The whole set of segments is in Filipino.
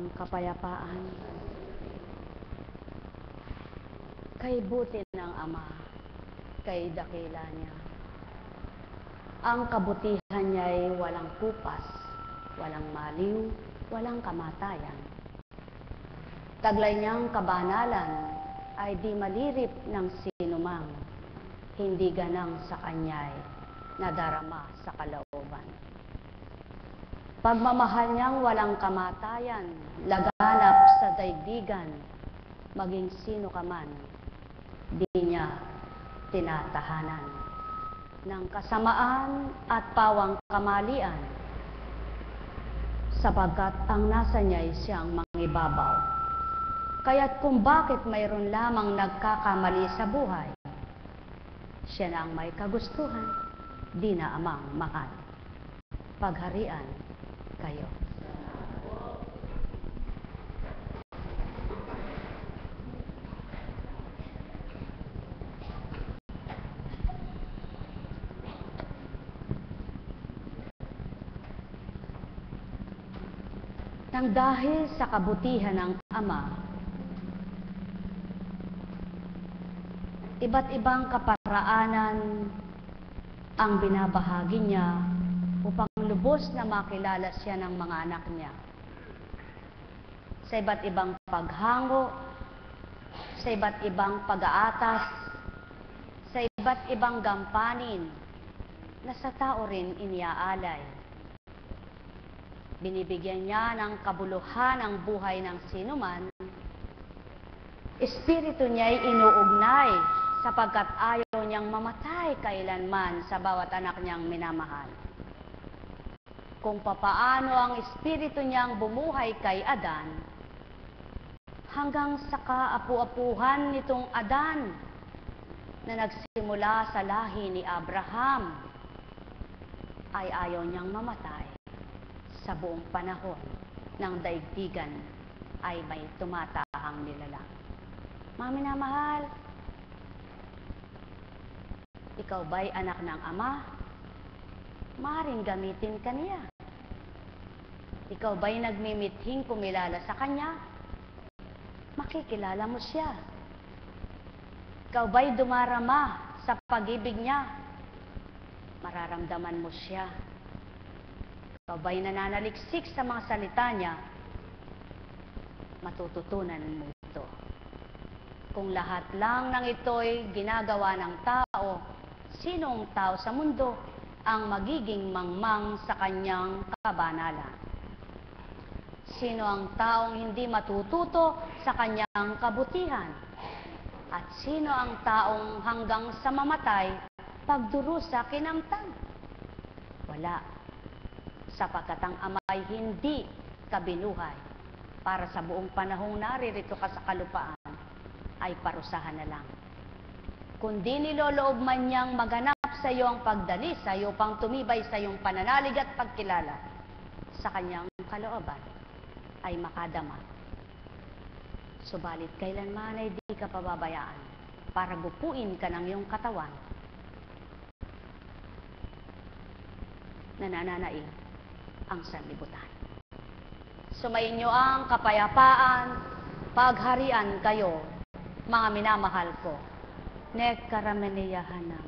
ang kapayapaan. Kay buti ng Ama, kay dakila niya. Ang kabutihan niya'y walang kupas, walang maliw, walang kamatayan. Taglay niyang kabanalan ay di malirip ng sinumang, hindi ganang sa kanya'y nadarama sa kalooban. Pagmamahal niyang walang kamatayan, laganap sa daigdigan, maging sino ka man, di niya tinatahanan ng kasamaan at pawang kamalian, sapagkat ang nasa niya'y siyang mangibabaw. Kaya't kung bakit mayroon lamang nagkakamali sa buhay, siya na ang may kagustuhan, di na amang mahal. Pagharian kayo. Nang dahil sa kabutihan ng Ama, iba't ibang kaparaanan ang binabahagi niya upang lubos na makilala siya ng mga anak niya. Sa iba't ibang paghango, sa iba't ibang pag-aatas, sa iba't ibang gampanin na sa tao rin iniaalay. Binibigyan niya ng kabuluhan ang buhay ng sinuman. Espiritu niya'y inuugnay sapagkat ayaw niyang mamatay kailanman sa bawat anak niyang minamahal. Kung papaano ang espiritu niyang bumuhay kay Adan, hanggang sa kaapu-apuhan nitong Adan na nagsimula sa lahi ni Abraham, ay ayaw niyang mamatay. Sa buong panahon ng daigdigan ay may tumatahang nilalang. Mga minamahal, ikaw ba'y anak ng Ama? Maaaring gamitin ka niya. Ikaw ba'y nagmimithing kumilala sa Kanya? Makikilala mo siya. Ikaw ba'y dumarama sa pag-ibig niya? Mararamdaman mo siya. Ikaw ba'y nananaliksik sa mga salita niya? Matututunan mo ito. Kung lahat lang ng ito'y ginagawa ng tao, sinong tao sa mundo ang magiging mangmang sa kanyang kabanalan? Sino ang taong hindi matututo sa kanyang kabutihan? At sino ang taong hanggang sa mamatay pagdurusa kinamtan? Wala. Sapagkat ang Ama'y hindi kabinuhay para sa buong panahong naririto ka sa kalupaan ay parusahan na lang. Kundi niloloob man niyang maganap sa iyo ang pagdali sa iyo upang tumibay sa iyong pananalig at pagkilala sa kanyang kalooban ay makadama. Subalit kailanman ay di ka pababayaan para gupuin ka ng iyong katawan na nananaig ang sanlibutan. Sumainyo ang kapayapaan, pagharian kayo, mga minamahal ko. Nekkarameniyahanam,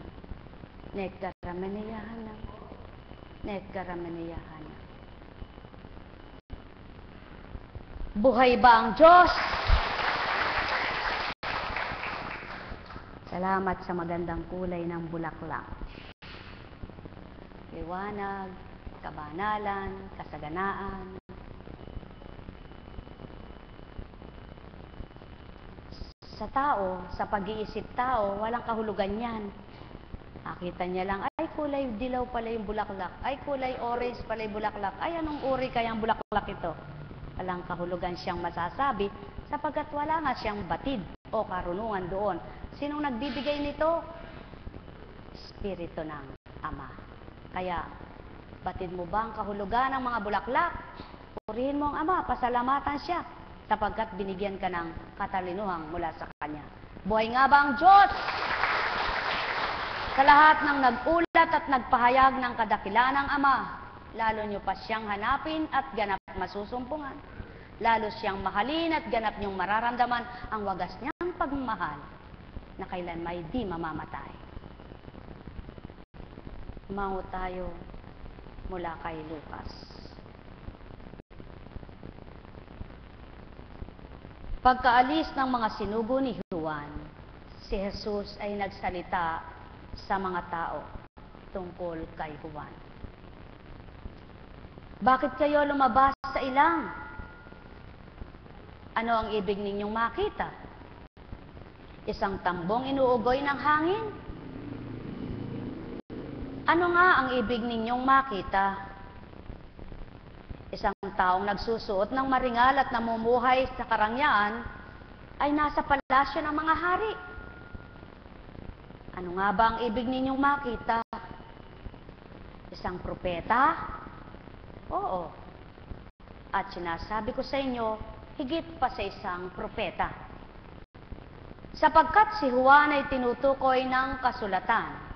nekkarameniyahanam, nekkarameniyahanam. Buhay ba ang Diyos? Salamat sa magandang kulay ng bulaklak. Liwanag, kabanalan, kasaganaan. Sa tao, sa pag-iisip tao, walang kahulugan yan. Nakita niya lang, ay kulay dilaw pala yung bulaklak, ay kulay orange pala yung bulaklak, ay anong uri kayang bulaklak ito? Walang kahulugan siyang masasabi sapagkat wala nga siyang batid o karunungan doon. Sinong nagbibigay nito? Espiritu ng Ama. Kaya, batid mo ba ang kahulugan ng mga bulaklak? Purihin mo ang Ama, pasalamatan siya, sapagkat binigyan ka ng katalinuhang mula sa Kanya. Buhay nga ba ang Diyos? Sa lahat ng nag-ulat at nagpahayag ng kadakilaan ng Ama, lalo nyo pa siyang hanapin at ganap masusumpungan. lalo siyang mahalin at ganap niyong mararamdaman ang wagas niyang pagmamahal na kailanmay di mamamatay. Mango tayo mula kay Lucas. Pagkaalis ng mga sinugo ni Juan, si Jesus ay nagsalita sa mga tao tungkol kay Juan. Bakit kayo lumabas sa ilang? Ano ang ibig ninyong makita? Isang tambong inuugoy ng hangin? Ano nga ang ibig ninyong makita? Isang taong nagsusuot ng maringal at namumuhay sa karangyaan ay nasa palasyo ng mga hari. Ano nga ba ang ibig ninyong makita? Isang propeta? Oo. At sinasabi ko sa inyo, higit pa sa isang propeta. Sapagkat si Juan ay tinutukoy ng kasulatan,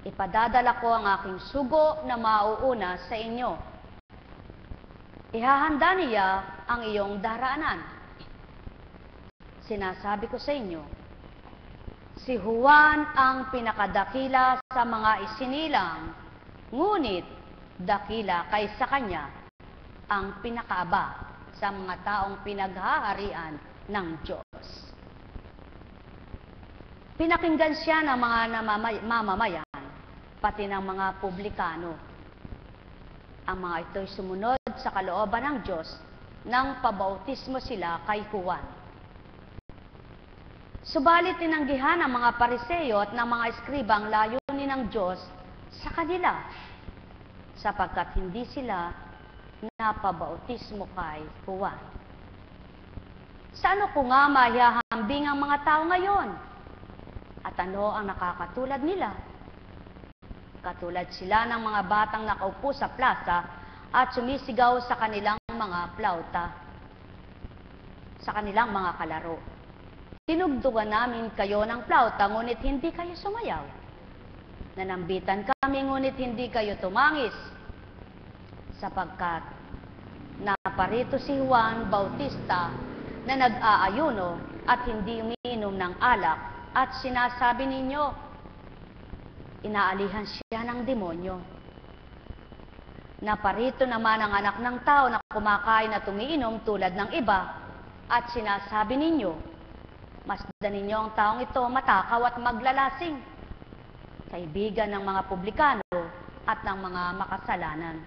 ipadadala ko ang aking sugo na mauuna sa inyo. Ihahanda niya ang iyong daraanan. Sinasabi ko sa inyo, si Juan ang pinakadakila sa mga isinilang, ngunit dakila kaysa kanya ang pinakaaba sa mga taong pinaghaharian ng Diyos. Pinakinggan siya ng mga mamamayan, pati ng mga publikano. Ang mga ito'y sumunod sa kalooban ng Diyos nang pabautismo sila kay Juan. Subalit tinanggihan ng mga Pariseo at ng mga eskriba ang layunin ng Diyos sa kanila, sapagkat hindi sila napabautismo kay Juan. Sa ano ko nga mahihambing ang mga tao ngayon? At ano ang nakakatulad nila? Katulad sila ng mga batang nakaupo sa plaza at sumisigaw sa kanilang mga plauta, sa kanilang mga kalaro. Tinugtugan namin kayo ng plauta, ngunit hindi kayo sumayaw. Nanambitan kami, ngunit hindi kayo tumangis. Sapagkat naparito si Juan Bautista na nag-aayuno at hindi umiinom ng alak, at sinasabi ninyo, inaalihan siya ng demonyo. Naparito naman ang anak ng tao na kumakain at umiinom tulad ng iba, at sinasabi ninyo, masdan ninyo ang taong ito matakaw at maglalasing, kaibigan ng mga publikano at ng mga makasalanan.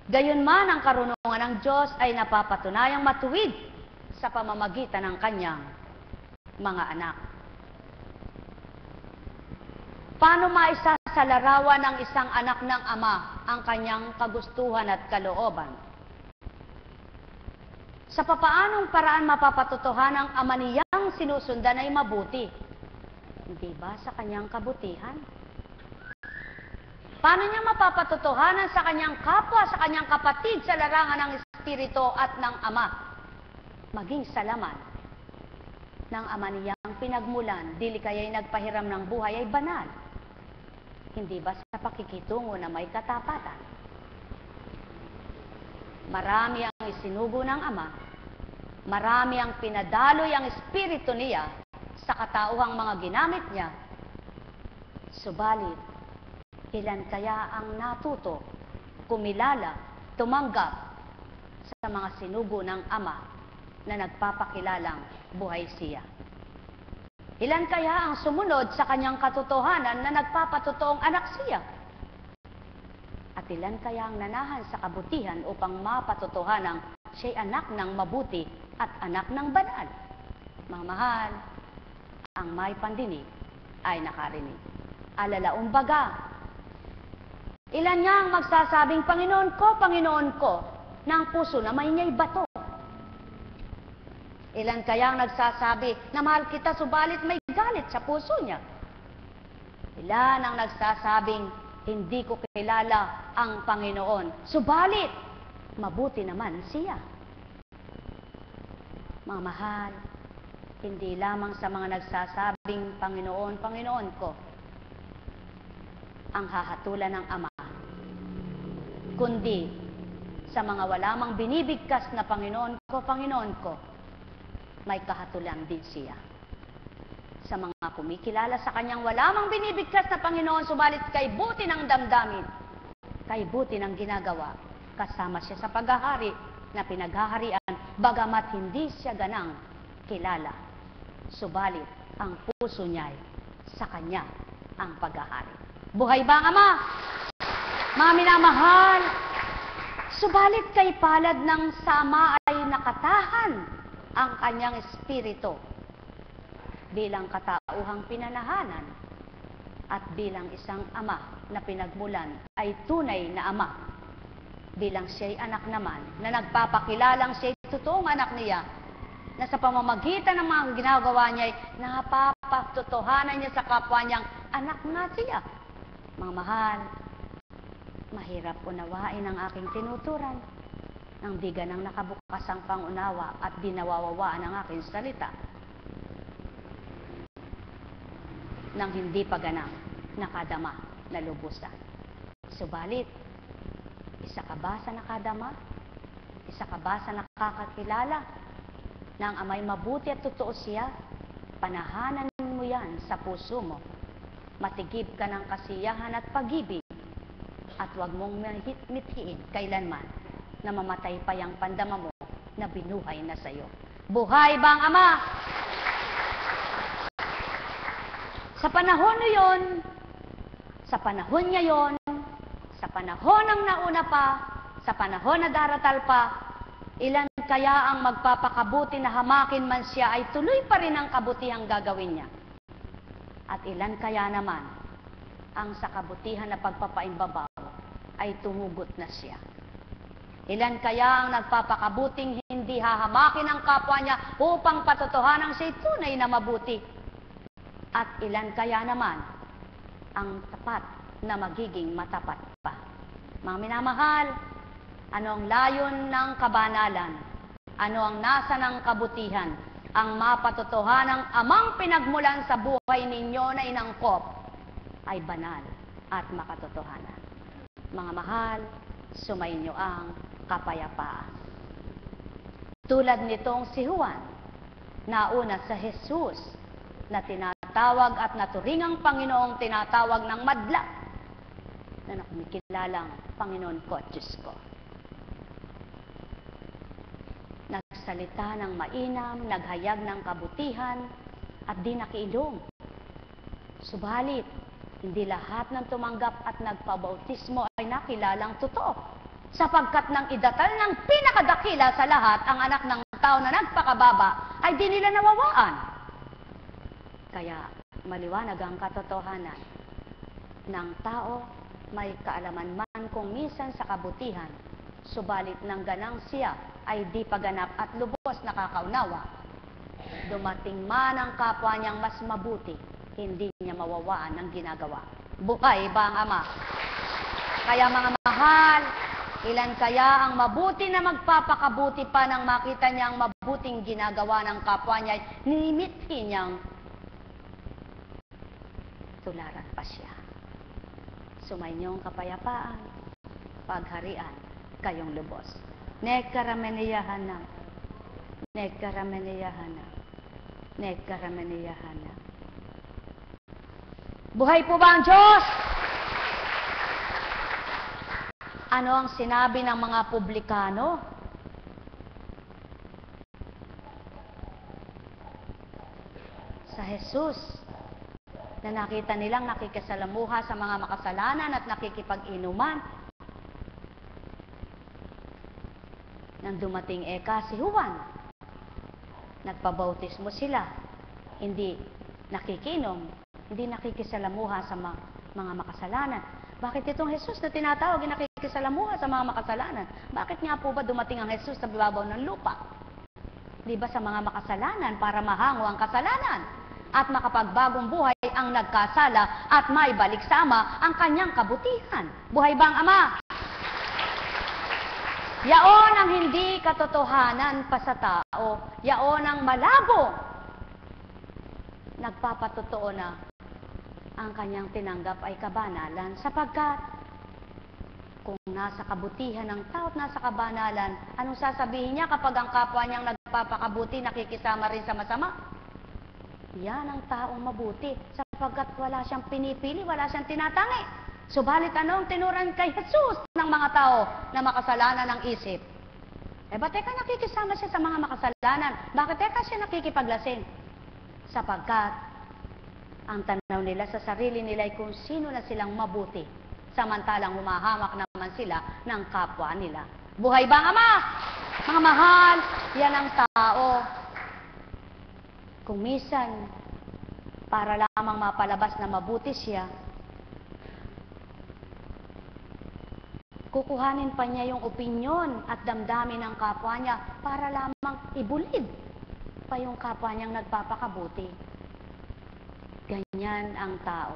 Gayunman ang karunungan ng Diyos ay napapatunayang matuwid sa pamamagitan ng kanyang mga anak. Paano maisasalarawan ng isang anak ng ama ang kanyang kagustuhan at kalooban? Sa papaanong paraan mapapatotohan ang ama niyang sinusundan ay mabuti? Hindi ba sa kanyang kabutihan? Paano niya mapapatotohanan sa kanyang kapwa, sa kanyang kapatid, sa larangan ng Espiritu at ng Ama? Maging sa laman ng ama niyang pinagmulan, dili kaya'y nagpahiram ng buhay ay banal. Hindi ba sa pakikitungo na may katapatan? Marami ang isinugo ng Ama, marami ang pinadaloy ang Espiritu niya sa katauhang mga ginamit niya. Subalit, ilan kaya ang natuto, kumilala, tumanggap sa mga sinugo ng Ama na nagpapakilalang buhay siya? Ilan kaya ang sumunod sa kanyang katotohanan na nagpapatotoong anak siya? At ilan kaya ang nanahan sa kabutihan upang mapatotohanang siya'y anak ng mabuti at anak ng banal? Mga mahal, ang may pandinig ay nakarinig. Alalaong baga, ilan nga ang magsasabing, Panginoon ko, ng puso na may niya'y bato? Ilan kaya ang nagsasabi na mahal kita, subalit may galit sa puso niya? Ilan ang nagsasabing, hindi ko kilala ang Panginoon, subalit mabuti naman siya? Mga mahal, hindi lamang sa mga nagsasabing, Panginoon, Panginoon ko, ang hahatulan ng Ama, kundi sa mga wala mang binibigkas na Panginoon ko, may kahatulan din siya. Sa mga kumikilala sa kanyang wala mang binibigkas na Panginoon, subalit kay buti ng damdamin, kay buti ng ginagawa, kasama siya sa paghahari na pinaghaharian, bagamat hindi siya ganang kilala. Subalit, ang puso niya'y sa kanya ang paghahari. Buhay ba ang Ama? Mga minamahal, subalit kay palad ng sama ay nakatahan ang kanyang espiritu bilang katauhang pinanahanan at bilang isang ama na pinagmulan ay tunay na ama. Bilang siya'y anak naman na nagpapakilalang siya'y totoong anak niya, na sa pamamagitan ng mga ginagawa niya ay napapatotohanan niya sa kapwa niyang anak nga siya. Mga mahal, mahirap unawain ang aking tinuturan nang di ganang nakabukas ang pangunawa at di nawawawaan ang aking salita nang hindi pa ganang nakadama na lubusan. Subalit, isa ka ba sa nakadama? Isa ka ba sa nakakakilala na ang Ama'y mabuti at totoo siya? Panahanan mo yan sa puso mo. Matigib ka ng kasiyahan at pag-ibig at huwag mong mithiin kailanman na mamatay pa yung pandama mo na binuhay na sa iyo. Buhay ba ang Ama? Sa panahon niyon, sa panahon ngayon, sa panahon ng nauna pa, sa panahon na daratal pa, ilan kaya ang magpapakabuti na hamakin man siya ay tuloy pa rin ang kabutihang gagawin niya? At ilan kaya naman ang sa kabutihan na pagpapaimbabaw ay tumugot na siya? Ilan kaya ang nagpapakabuting hindi hahamakin ang kapwa niya upang patotohanan siya'y tunay na mabuti? At ilan kaya naman ang tapat na magiging matapat pa? Mga minamahal, ano ang layon ng kabanalan? Ano ang nasa ng kabutihan? Ang mapatotohanang amang pinagmulan sa buhay ninyo na inangkop ay banal at makatotohanan. Mga mahal, sumainyo ang kapayapaan. Tulad nitong si Juan, nauna sa Jesus na tinatawag at naturingang Panginoong tinatawag ng madla na nakumikilalang Panginoon ko at Diyos ko. Nagsalita ng mainam, naghayag ng kabutihan, at di nakiilong. Subalit, hindi lahat ng tumanggap at nagpabautismo ay nakilalang totoo, sapagkat nang idatal ng pinakadakila sa lahat ang anak ng tao na nagpakababa, ay di nila nawawaan. Kaya, maliwanag ang katotohanan ng tao may kaalaman man kung minsan sa kabutihan, subalit nang ganang siya ay di paganap at lubos nakakaunawa. Dumating man ang kapwa niyang mas mabuti, hindi niya mawawaan ang ginagawa. Buhay ba ang Ama? Kaya mga mahal, ilan kaya ang mabuti na magpapakabuti pa nang makita niya ang mabuting ginagawa ng kapwa niya, nimithi niyang tularan pa siya. Sumainyo ang kapayapaan, pagharian, kayong lubos. Nekarameniyahanam, nekarameniyahanam, nekarameniyahanam. Buhay po ba ang Diyos? Ano ang sinabi ng mga publikano? Sa Jesus, na nakita nilang nakikisalamuha sa mga makasalanan at nakikipag-inuman. Nang dumating si Juan, nagpabautismo sila, hindi nakikinom, hindi nakikisalamuha sa mga makasalanan. Bakit itong Jesus na tinatawag ay nakikisalamuha sa mga makasalanan? Bakit nga po ba dumating ang Jesus sa ibabaw ng lupa? Di ba sa mga makasalanan para mahango ang kasalanan at makapagbagong buhay ang nagkasala at may balik sama ang kanyang kabutihan? Buhay ba ang Ama? Yaon ang hindi katotohanan pa sa tao, yaon ang malabo. Nagpapatotoo na ang kanyang tinanggap ay kabanalan sapagkat Kung nasa kabutihan ng tao at nasa kabanalan, anong sasabihin niya kapag ang kapwa niyang nagpapakabuti, nakikisama rin sa masama? Yan ang taong mabuti, sapagkat wala siyang pinipili, wala siyang tinatangi. Subalit ano ang tinuran kay Jesus ng mga tao na makasalanan ng isip? Ba't teka nakikisama siya sa mga makasalanan? Bakit teka siya nakikipaglasing? Sapagkat ang tanaw nila sa sarili nila ay kung sino na silang mabuti, samantalang humahamak naman sila ng kapwa nila. Buhay ba ang Ama? Mga mahal, yan ang tao. Kung minsan, para lamang mapalabas na mabuti siya, kukuhanin pa niya yung opinyon at damdamin ng kapwa niya para lamang ibulid pa yung kapwa niyang nagpapakabuti. Ganyan ang tao.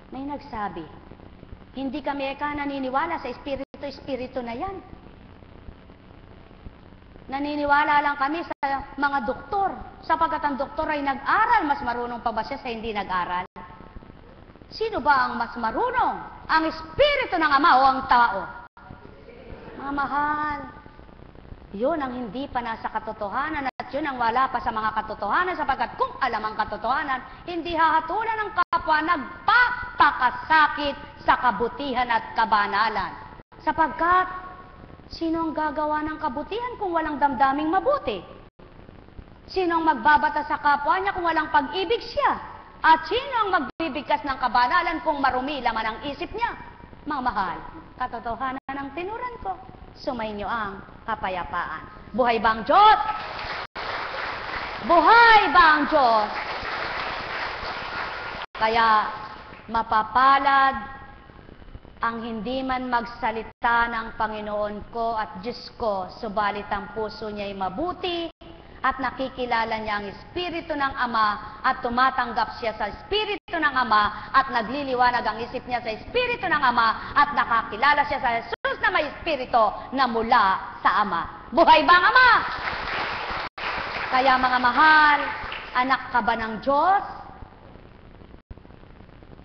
May nagsabi, hindi kami naniniwala sa espiritu na yan. Naniniwala lang kami sa mga doktor, sapagkat ang doktor ay nag-aral. Mas marunong pa ba siya sa hindi nag-aral? Sino ba ang mas marunong? Ang espiritu ng Ama o ang tao? Mga mahal, yun ang hindi pa nasa katotohanan at yun ang wala pa sa mga katotohanan, sapagkat kung alam ang katotohanan, hindi hahatulan ng kapwa nagpapakasakit sa kabutihan at kabanalan. Sapagkat, sino ang gagawa ng kabutihan kung walang damdaming mabuti? Sino ang magbabata sa kapwa niya kung walang pag-ibig siya? At sino ang magbibigkas ng kabanalan kung marumi laman ang isip niya? Mga mahal, katotohanan ng tinuran ko, sumainyo ang kapayapaan. Buhay ba ang Diyos? Buhay ba ang Diyos? Kaya mapapalad ang hindi man magsalita ng Panginoon ko at Diyos ko, subalit ang puso niya'y mabuti at nakikilala niya ang Espiritu ng Ama at tumatanggap siya sa Espiritu ng Ama at nagliliwanag ang isip niya sa Espiritu ng Ama at nakakilala siya sa Jesus na may Espiritu na mula sa Ama. Buhay ba ang Ama? Kaya mga mahal, anak ka ba ng Diyos?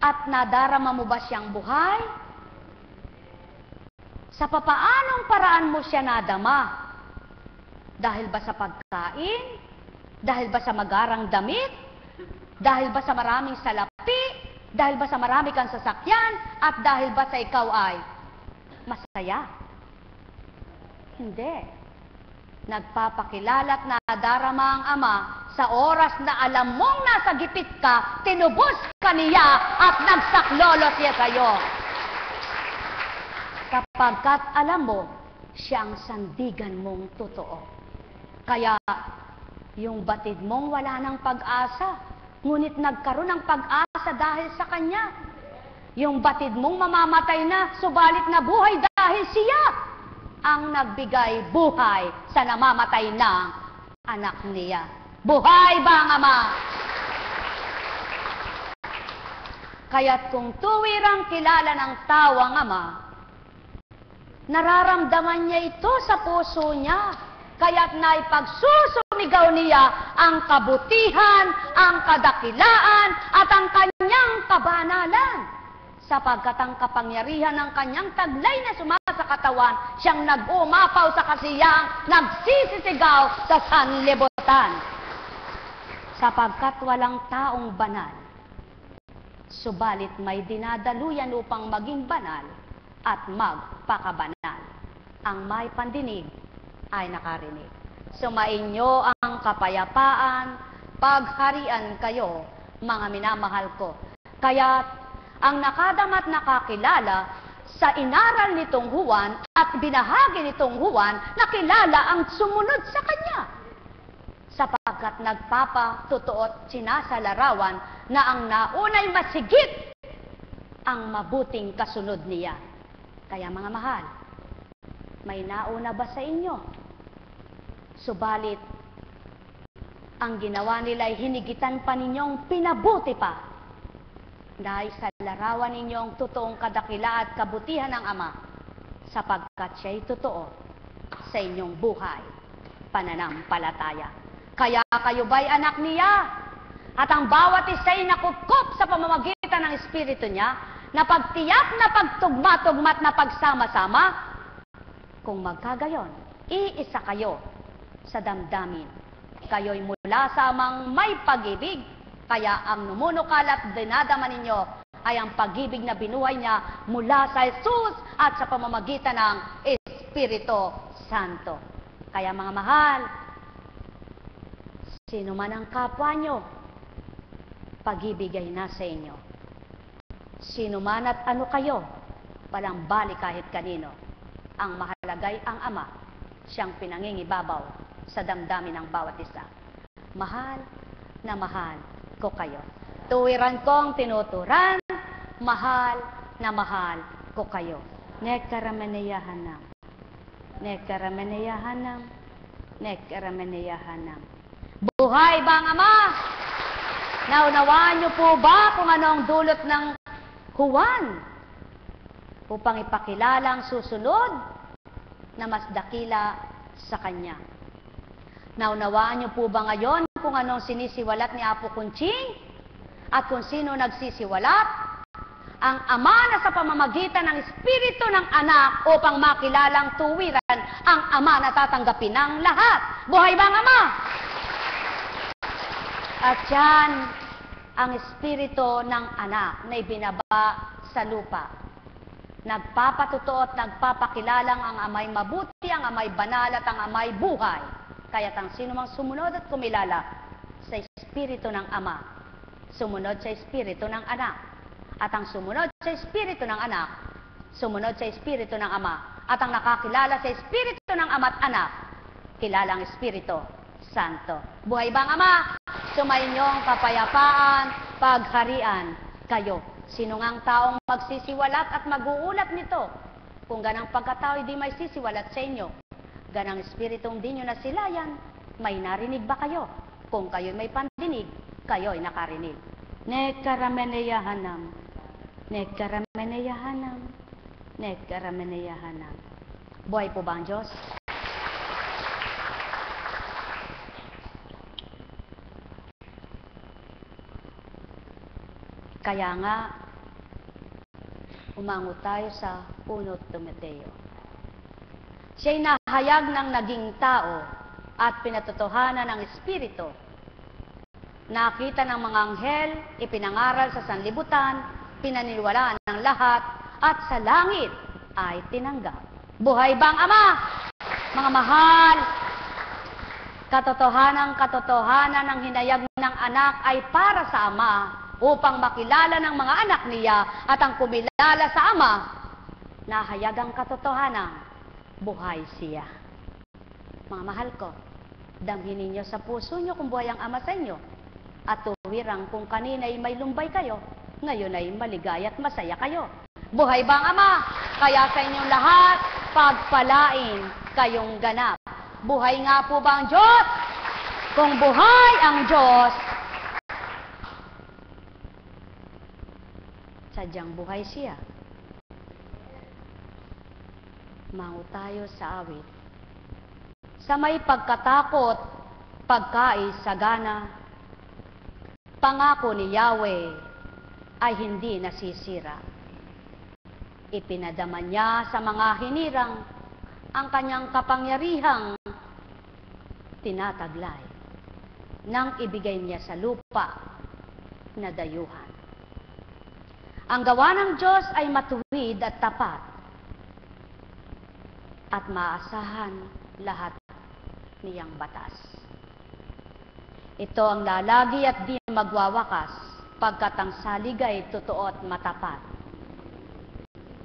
At nadarama mo ba siyang buhay? Sa papaanong paraan mo siya nadama? Dahil ba sa pagkain? Dahil ba sa magarang damit? Dahil ba sa maraming salapi? Dahil ba sa marami kang sasakyan? At dahil ba sa ikaw ay masaya? Hindi. Nagpapakilala at nadarama ang Ama sa oras na alam mong nasa gipit ka, tinubos ka niya at nagsaklolo siya sa iyo. Kapagkat alam mo, siya ang sandigan mong totoo. Kaya, yung batid mong wala ng pag-asa, ngunit nagkaroon ng pag-asa dahil sa Kanya. Yung batid mong mamamatay na, subalit na buhay dahil siya ang nagbigay buhay sa namamatay na anak niya. Buhay ba ang Ama? Kaya't kung tuwirang kilala ng tao ang Ama, nararamdaman niya ito sa puso niya. Kaya't naipagsusumigaw niya ang kabutihan, ang kadakilaan, at ang kanyang kabanalan. Sapagkat ang kapangyarihan ng kanyang taglay na sumasa katawan, siyang nag-umapaw sa kasiyang, nagsisisigaw sa sanlibutan. Sapagkat walang taong banal, subalit may dinadaluyan upang maging banal at magpakabanal. Ang may pandinig ay nakarinig. Sumainyo ang kapayapaan, pagharian kayo, mga minamahal ko. Kaya ang nakadama't nakakilala sa inaral nitong Juan at binahagi nitong Juan, nakilala ang sumunod sa kanya. Sapagkat nagpapatutuot sinasalarawan na ang naunay masigit ang mabuting kasunod niya. Kaya mga mahal, may nauna ba sa inyo? Subalit, ang ginawa nila ay hinigitan pa ninyong pinabuti pa. Dahil sa larawan ninyong totoong kadakila at kabutihan ng Ama, sapagkat siya'y totoo sa inyong buhay, pananampalataya. Kaya kayo ba'y anak niya? At ang bawat isa'y nakupkup sa pamamagitan ng Espiritu niya, na pagtiyak na pagtugma-tugmat na pagsama-sama, kung magkagayon, iisa kayo sa damdamin. Kayo'y mula sa amang may pag-ibig, kaya ang numunukal at dinadama ninyo ay ang pag-ibig na binuhay niya mula sa Jesus at sa pamamagitan ng Espiritu Santo. Kaya mga mahal, sino man ang kapwa nyo, pag-ibig ay nasa inyo. Sino man at ano kayo, walang balik kahit kanino. Ang mahalagay ang Ama, siyang pinangingibabaw sa damdamin ng bawat isa. Mahal na mahal ko kayo. Tuwiran kong tinuturan, mahal na mahal ko kayo. Nekarameneyahanam. Nekarameneyahanam. Nekarameneyahanam. Buhay ba ang Ama? Naunawaan niyo po ba kung ano ang dulot ng Juan upang ipakilala ang susunod na mas dakila sa kanya? Naunawaan niyo po ba ngayon kung anong sinisiwalat ni Apo Kunching at kung sino nagsisiwalat? Ang Ama na sa pamamagitan ng Espiritu ng Anak upang makilalang tuwiran ang Ama na tatanggapin ng lahat. Buhay ba ang Ama? At yan ang Espiritu ng Anak na ibinaba sa lupa. Nagpapatotoo at nagpapakilalang ang Amay mabuti, ang Amay banal at ang Amay buhay. Kaya't ang sino mang sumunod at kumilala sa Espiritu ng Ama, sumunod sa Espiritu ng Anak. At ang sumunod sa Espiritu ng Anak, sumunod sa Espiritu ng Ama. At ang nakakilala sa Espiritu ng Ama at Anak, kilala ang Espiritu Santo. Buhay ba ang Ama? Sumainyong kapayapaan, pagharian kayo. Sino ngang taong magsisiwalat at mag-uulat nito? Kung ganang pagkatao, hindi may sisiwalat sa inyo. Ganang espiritong di nyo nasilayan, may narinig ba kayo? Kung kayo'y may pandinig, kayo'y nakarinig. Nekarameneyahanam. Nekarameneyahanam. Nekarameneyahanam. Buhay po ba ang Diyos? Kaya nga, umango tayo sa 1 Timoteo. Siya'y nahayag ng naging tao at pinatotohanan ng Espiritu. Nakita ng mga anghel, ipinangaral sa sanlibutan, pinaniniwalaan ng lahat, at sa langit ay tinanggap. Buhay ba ang Ama? Mga mahal, katotohanan ng hinayag ng anak ay para sa Ama, upang makilala ng mga anak niya at ang kumilala sa Ama, nahayagang katotohanan, buhay siya. Mga mahal ko, damhin ninyo sa puso nyo kung buhay ang Ama sa inyo, at tuwirang kung kanina'y may lumbay kayo, ngayon ay maligaya at masaya kayo. Buhay ba ang Ama? Kaya sa inyong lahat, pagpalain kayong ganap. Buhay nga po ba ang Diyos? Kung buhay ang Diyos, sadyang buhay siya. Mango tayo sa awit. Sa may pagkatakot, pagkais, sagana, pangako ni Yahweh ay hindi nasisira. Ipinadama niya sa mga hinirang ang kanyang kapangyarihang tinataglay nang ibigay niya sa lupa na dayuhan. Ang gawa ng Diyos ay matuwid at tapat at maasahan lahat niyang batas. Ito ang lalagi at di magwawakas pagkat ang salig ay totoo at matapat.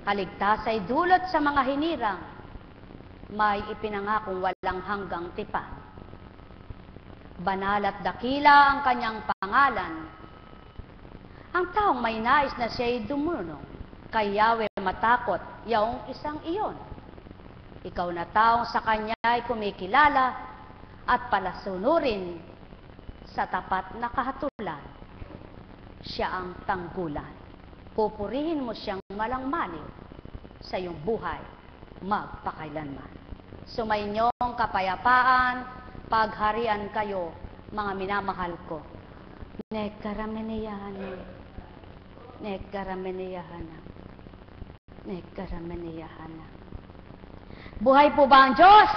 Kaligtas ay dulot sa mga hinirang, may ipinangakong walang hanggang tipan. Banal at dakila ang kanyang pangalan. Ang taong may nais na siya'y dumunong, kay Yahweh matakot, yaong isang iyon. Ikaw na taong sa kanya ay kumikilala at palasunurin sa tapat na kahatulan. Siya ang tanggulan. Pupurihin mo siyang malangmaliw sa iyong buhay magpakailanman. Sumainyong kapayapaan, pagharian kayo, mga minamahal ko. Nekarameneyahanam. Nekaramaniyahana. Nekaramaniyahana. Buhay po ba ang Diyos?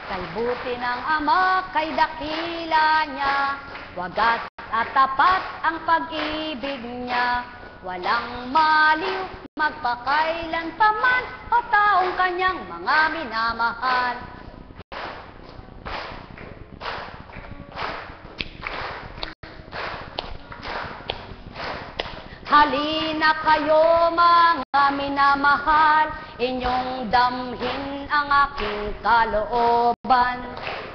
Kay buti ng Ama, kay dakila niya, wagas at tapat ang pag-ibig niya. Walang maliw, magpakailan pa man, o taong kanyang mga minamahal. Halina kayo mga minamahal, inyong damhin ang aking kalooban.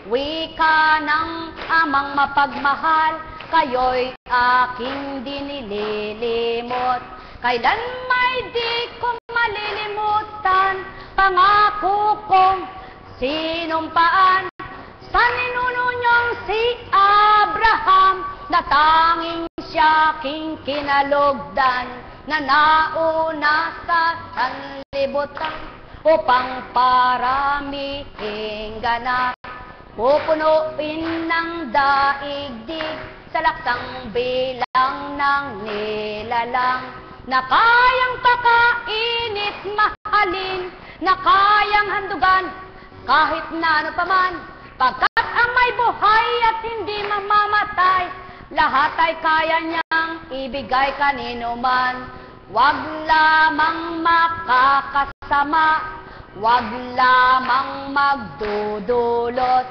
Wika ng amang mapagmahal, kayo'y aking dinililimot. Kailan may di ko malilimutan, pangako kong sinumpaan. Sa ninuno niyong si Abraham, na tanging siya king kinalugdan, na nauna sa sanlibutan, upang paramihin ganap. Pupunuin ng daigdig, sa laksang bilang ng nilalang, na kayang pakainit mahalin, na kayang handugan kahit na ano paman. Pagkat ang may buhay at hindi mamamatay, lahat ay kaya niyang ibigay kanino man. Wag lamang makakasama, wag lamang magdudulot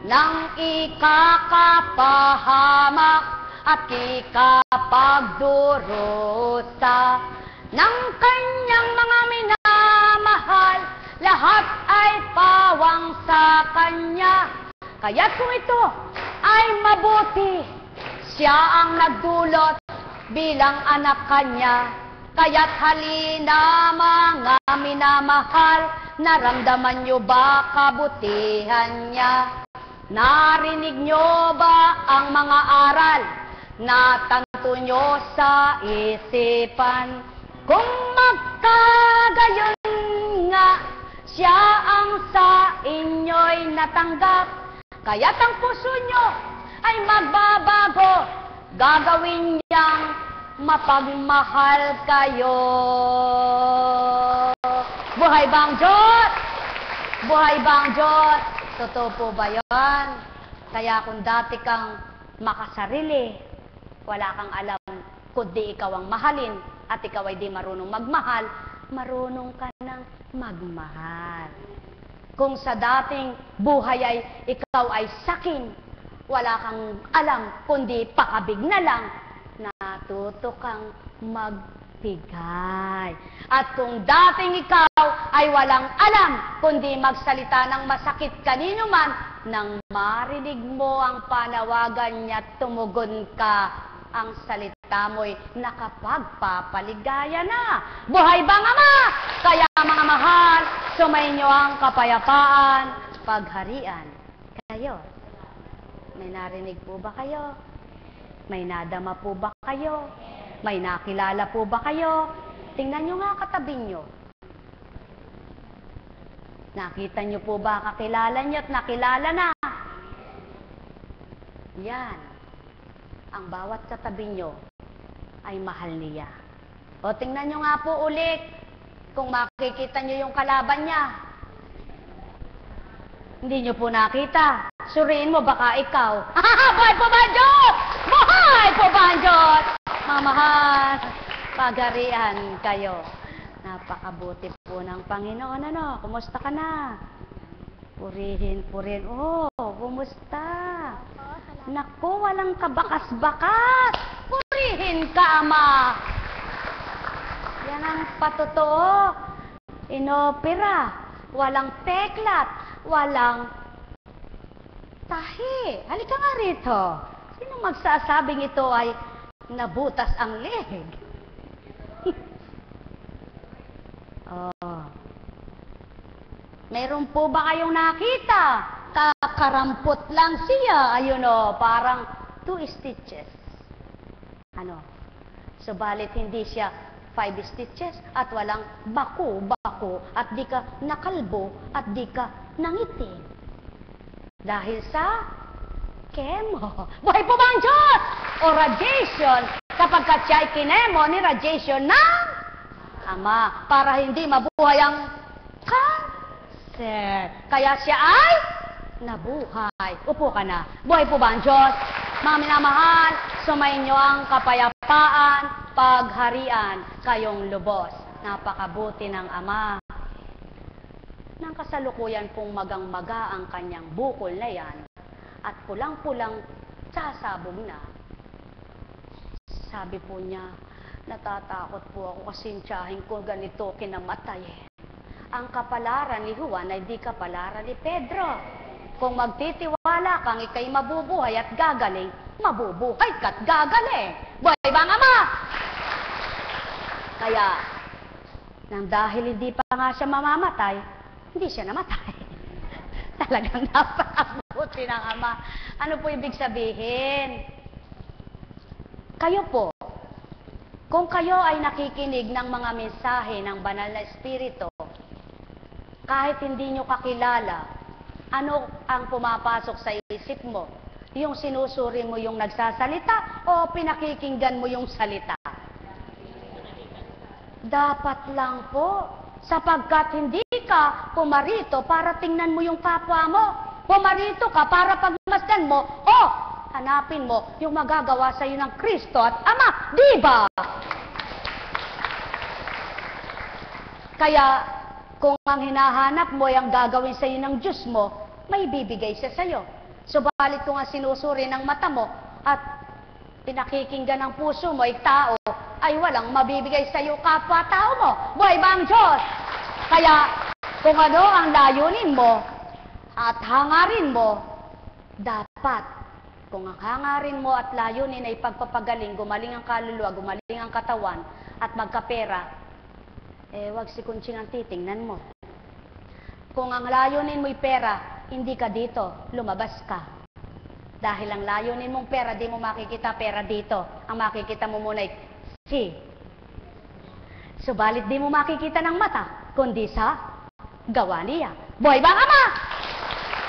ng ikakapahamak at ikapagdurusa ng kanyang mga minamahal. Lahat ay pawang sa kanya, kaya't kung ito ay mabuti, siya ang nagdulot bilang anak kanya. Kaya't halina mga minamahal, naramdaman nyo ba kabutihan niya? Narinig nyo ba ang mga aral? Natanto nyo sa isipan? Kung magkagayon nga, siya ang sa inyo'y natanggap. Kaya't ang puso nyo ay magbabago, gagawin niyang mapagmahal kayo. Buhay ba ang Diyos? Buhay ba ang Diyos? Totoo po ba yan? Kaya kung dati kang makasarili, wala kang alam kundi ikaw ang mahalin, at ikaw ay di marunong magmahal, marunong ka ng magmahal. Kung sa dating buhay ay ikaw ay sakin, wala kang alam kundi pakabig na lang, natuto kang magbigay. At kung dating ikaw ay walang alam kundi magsalita ng masakit kanino man, nang marinig mo ang panawagan niya, tumugon ka, ang salita mo'y nakapagpapaligaya na. Buhay bang Ama? Kaya mga mahal, sumainyo ang kapayapaan, pagharian kayo. May narinig po ba kayo? May nadama po ba kayo? May nakilala po ba kayo? Tingnan nyo nga katabi nyo. Nakita nyo po ba kakilala nyo at nakilala na? Yan. Ang bawat katabi nyo ay mahal niya. O tingnan nyo nga po ulit kung makikita nyo yung kalaban niya. Hindi nyo po nakita. Suriin mo, baka ikaw. Buhay po ba ang Diyos? Buhay po ba ang Diyos? Mga mahal, pagharian kayo. Napakabuti po ng Panginoon. Ano? Kumusta ka na? Purihin. Oh, kumusta? Naku, walang kabakas-bakas. Purihin ka, Ama. Yan ang patotoo. Inopera. Walang teklat. Walang tahi. Halika nga rito. Sino magsasabing ito ay nabutas ang leg? Oh. Meron po ba kayong nakita? Kakarampot lang siya. Ayun o, parang 2 stitches. Ano? Subalit hindi siya 5 stitches at walang bako, at di ka nakalbo at di ka nangitim. Dahil sa chemo. Buhay po ba ang Diyos? O radiation. sapagkat siya ay kinemo ni radiation ng Ama para hindi mabuhay ang cancer. Kaya siya ay nabuhay. Upo ka na. Buhay po ba ang Diyos? Mga minamahal, sumainyo ang kapayapaan, pagharian, kayong lubos. Napakabuti ng Ama. Nang kasalukuyan pong magang-maga ang kanyang bukol na yan, at pulang-pulang sasabog na, sabi po niya, natatakot po ako kasi tiyahin ko ganito kinamatay. Ang kapalaran ni Juan ay di kapalaran ni Pedro. Kung magtitiwala kang ikay mabubuhay at gagaling, mabubuhay ka't gagaling. Buhay ba ang Ama? Kaya, nang dahil hindi pa nga siya mamamatay, hindi siya namatay. Talagang napakabuti ng Ama. Ano po ibig sabihin? Kayo po, kung kayo ay nakikinig ng mga mensahe ng banal na Espiritu, kahit hindi nyo kakilala, ano ang pumapasok sa isip mo? Yung sinusuri mo yung nagsasalita o pinakikinggan mo yung salita? Dapat lang po, sapagkat hindi ka pumarito para tingnan mo yung kapwa mo. Pumarito ka para pagmasdan mo o hanapin mo yung magagawa sa iyo ng Kristo at Ama. Di ba? Kaya, kung ang hinahanap mo ay ang gagawin sa iyo ng Diyos mo, may bibigay siya sa iyo. Subalit kung ang sinusuri ng mata mo at pinakikinggan ng puso mo ay tao, ay walang mabibigay sa iyo kapwa-tao mo. Buhay ba ang Diyos? Kaya, kung ano ang layunin mo at hangarin mo, dapat, kung ang hangarin mo at layunin ay pagpapagaling, gumaling ang kaluluwa, gumaling ang katawan, at magkapera, wag si Kunching ang titingnan mo. Kung ang layunin mo'y pera, hindi ka dito, lumabas ka. Dahil ang layunin mong pera, di mo makikita pera dito. Ang makikita mo muna ay subalit di mo makikita ng mata, kundi sa gawa niya. Buhay ba ang Ama?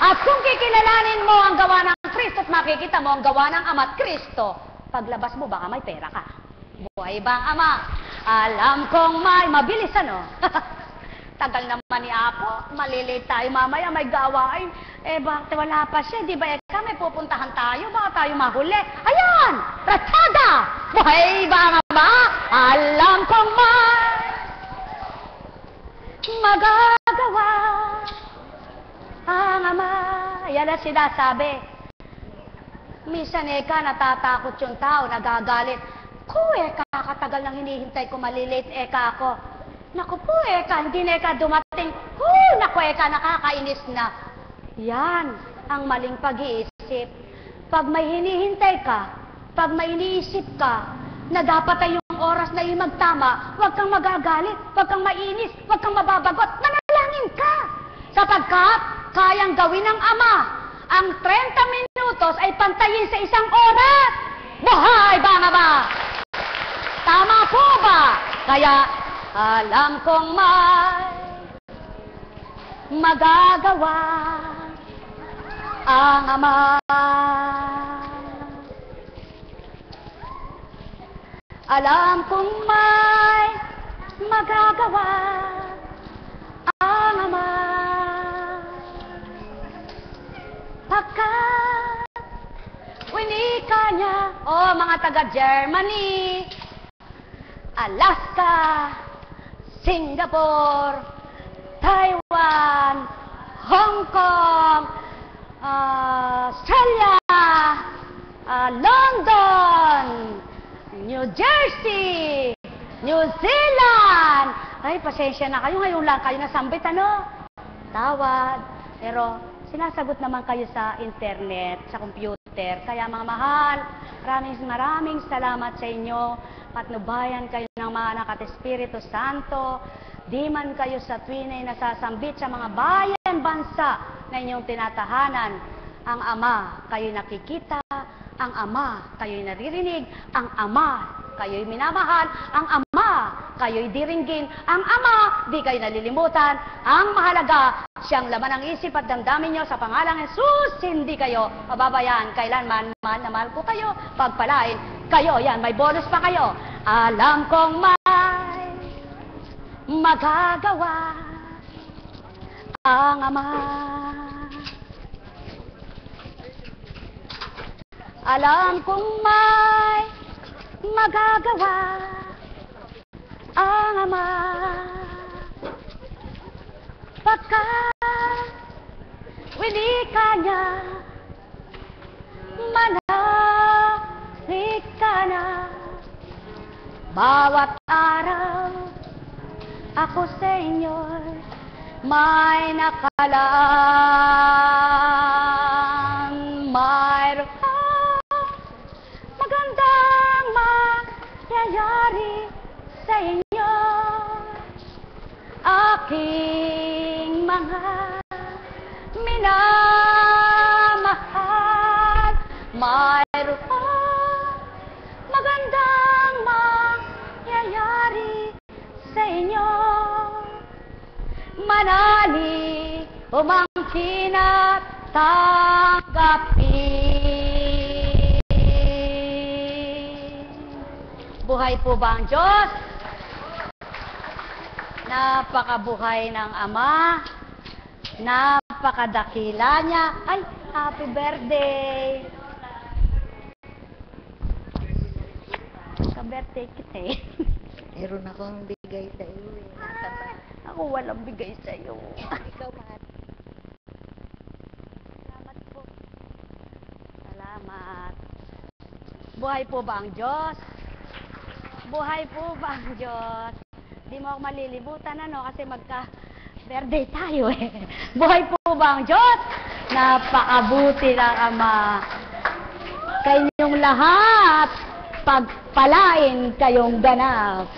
At kung kikilalanin mo ang gawa ng Kristo at makikita mo ang gawa ng Ama at Kristo, paglabas mo baka may pera ka. Buhay ba ang Ama? Alam kong may mabilis ano. Tagal naman ni Apo, malilate tayo mamaya, may gawain. Bakit wala pa siya? Di ba may pupuntahan tayo? Baka tayo mahuli. Ayan! Ratsada! Buhay ba ang Ama? Alam kong may magagawa ang Ama. Yan ang sinasabi. Minsan natatakot yung tao, nagagalit. Katagal nang hinihintay ko, malilate ako. Naku po, hindi dumating. Naku, nakakainis na. Yan ang maling pag-iisip. Pag may hinihintay ka, pag may iniisip ka, na dapat ay yung oras na yung magtama, huwag kang magagalit, huwag kang mainis, huwag kang mababagot, manalangin ka. Sapagkat, kayang gawin ng Ama, ang 30 minutos ay pantayin sa isang oras. Buhay ba nga ba? Tama po ba? Kaya, alam kong may magagawa ang Ama. Alam kong may magagawa ang Ama. Pagkat winika niya, mga taga-Germany, Alaska, Singapore, Taiwan, Hong Kong, Australia, London, New Jersey, New Zealand. Ay, pasensya na kayo. Ngayon lang kayo nasambit, ano? Tawad. Pero, sinasagot naman kayo sa internet, sa computer. Kaya mga mahal, maraming salamat sa inyo. Patnubayan kayo ng mga anak at Espiritu Santo. Di man kayo sa tuwin ay nasasambit sa mga bayan, bansa na inyong tinatahanan. Ang Ama, kayo'y nakikita. Ang Ama, kayo'y naririnig. Ang Ama, kayo'y minamahal. Ang Ama, kayo'y diringgin. Ang Ama, di kayo nalilimutan. Ang mahalaga, siyang laman ng isip at damdamin nyo sa pangalang Jesus, hindi kayo mababayaan. Kailanman man na mahal ko kayo, pagpalain Kayo, yan, may bonus pa kayo. Alam kong may magagawa ang Ama. Alam kong may magagawa ang Ama. Pagkat winika niya, manalig ka na. Bawat araw ako sa inyo'y may nakalaan. Mayroon magandang mangyayari sa inyo, aking mga minamahal. Mayroon magandang mangyayari sa inyo, manali umangkin at tanggapin. Buhay po ba ang Diyos? Napakabuhay ng Ama. Napakadakila niya. Ay, happy birthday! Ka-birthday kita eh. Meron akong bigay sa iyo eh. Ako walang bigay sa iyo. Ikaw mahal. Salamat po. Salamat. Buhay po ba ang Diyos? Buhay po ba ang Diyos? Di mo ako malilibutan ano kasi magka-birthday tayo eh. Buhay po ba ang Diyos? Napakabuti ng Ama. Kayong lahat, pagpalain kayong ganap.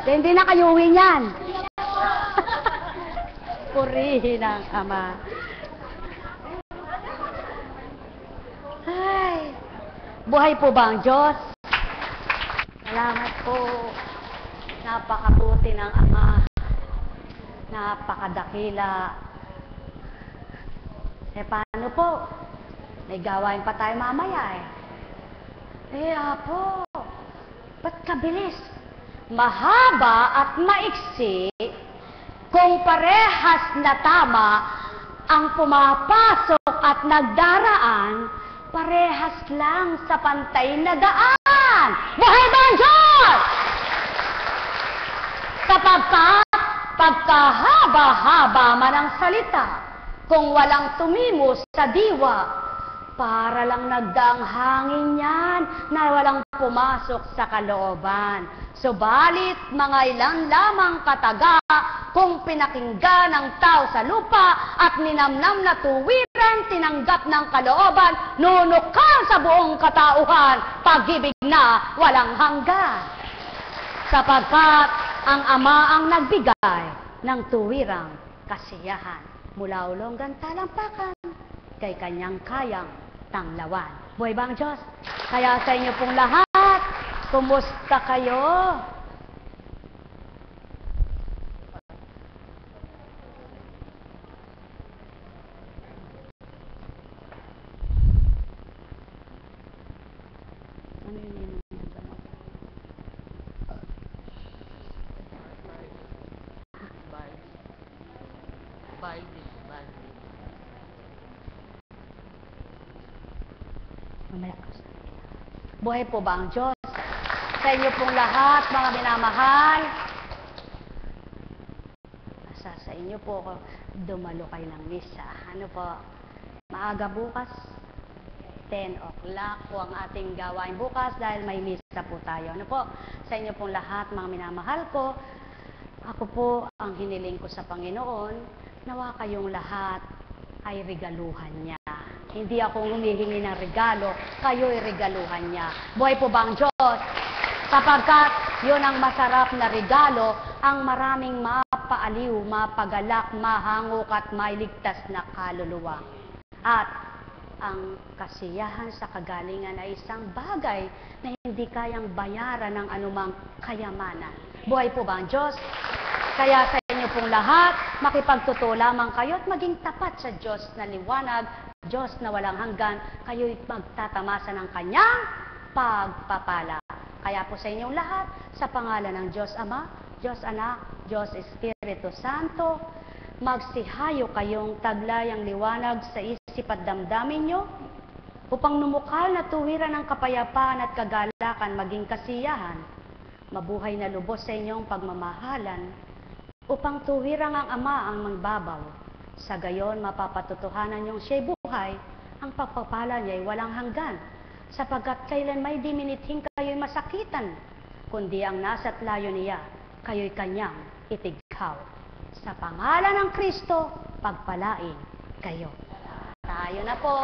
Hindi na kayo uwi niyan. Purihin ang Ama. Ay, buhay po ba ang Diyos? Salamat po. Napakabuti ng Ama. Napakadakila. Paano po? May gawain pa tayo mamaya eh. Apo, ba't kabilis? Mahaba at maiksi, kung parehas na tama ang pumapasok at nagdaraan, parehas lang sa pantay na daan. Buhay ba ang Diyos? Sapagkat pagkahaba-haba man ang salita, kung walang tumimos sa diwa, para lang nagdaang hangin yan na walang pumasok sa kalooban. Subalit, mga ilan lamang kataga kung pinakinggan ng tao sa lupa at ninamnam na tuwiran, tinanggap ng kalooban, nunukal sa buong katauhan, pag-ibig na walang hanggan. Sapagkat ang Ama ang nagbigay ng tuwirang kasiyahan mula ulonggan talampakan kay kanyang kayang tanglawan. Buhay ba ang Diyos? Kaya sa inyo pong lahat, kumusta kayo? Ano yun? Buhay po ba ang Diyos? Sa inyo pong lahat, mga minamahal, sa inyo po ako, dumalo kayo ng misa. Ano po, maaga bukas, 10 o'clock po ang ating gawain bukas dahil may misa po tayo. Ano po, sa inyo pong lahat, mga minamahal ko, ako po ang hiniling ko sa Panginoon, nawa kayong lahat ay regaluhan niya. Hindi ako humihingi ng regalo, kayo'y regaluhan niya. Buhay po ba ang Diyos? Sapagkat yun ang masarap na regalo, ang maraming mapaaliw, mapagalak, mahangok at mailigtas na kaluluwa. At ang kasiyahan sa kagalingan ay isang bagay na hindi kayang bayaran ng anumang kayamanan. Buhay po ba ang Diyos? Kaya sa inyo inyo pong lahat, makipagtotoo lamang kayo at maging tapat sa Diyos na liwanag, Diyos na walang hanggan, kayo'y magtatamasa ng kanyang pagpapala. Kaya po sa inyong lahat, sa pangalan ng Diyos Ama, Diyos Anak, Diyos Espiritu Santo, magsihayo kayong taglayang liwanag sa isip at damdamin nyo, upang numukal na tuwiran ng kapayapaan at kagalakan maging kasiyahan, mabuhay na lubos sa inyong pagmamahalan, upang tuwirang ang Ama ang magbabaw. Sa gayon, mapapatotohanan niyong siya'y buhay, ang pagpapala niya'y walang hanggan, sapagkat kailan may diminithing kayo'y masakitan, kundi ang nasa't layo niya, kayo'y kanyang itighaw. Sa pangalan ng Kristo, pagpalain kayo. Tayo na po.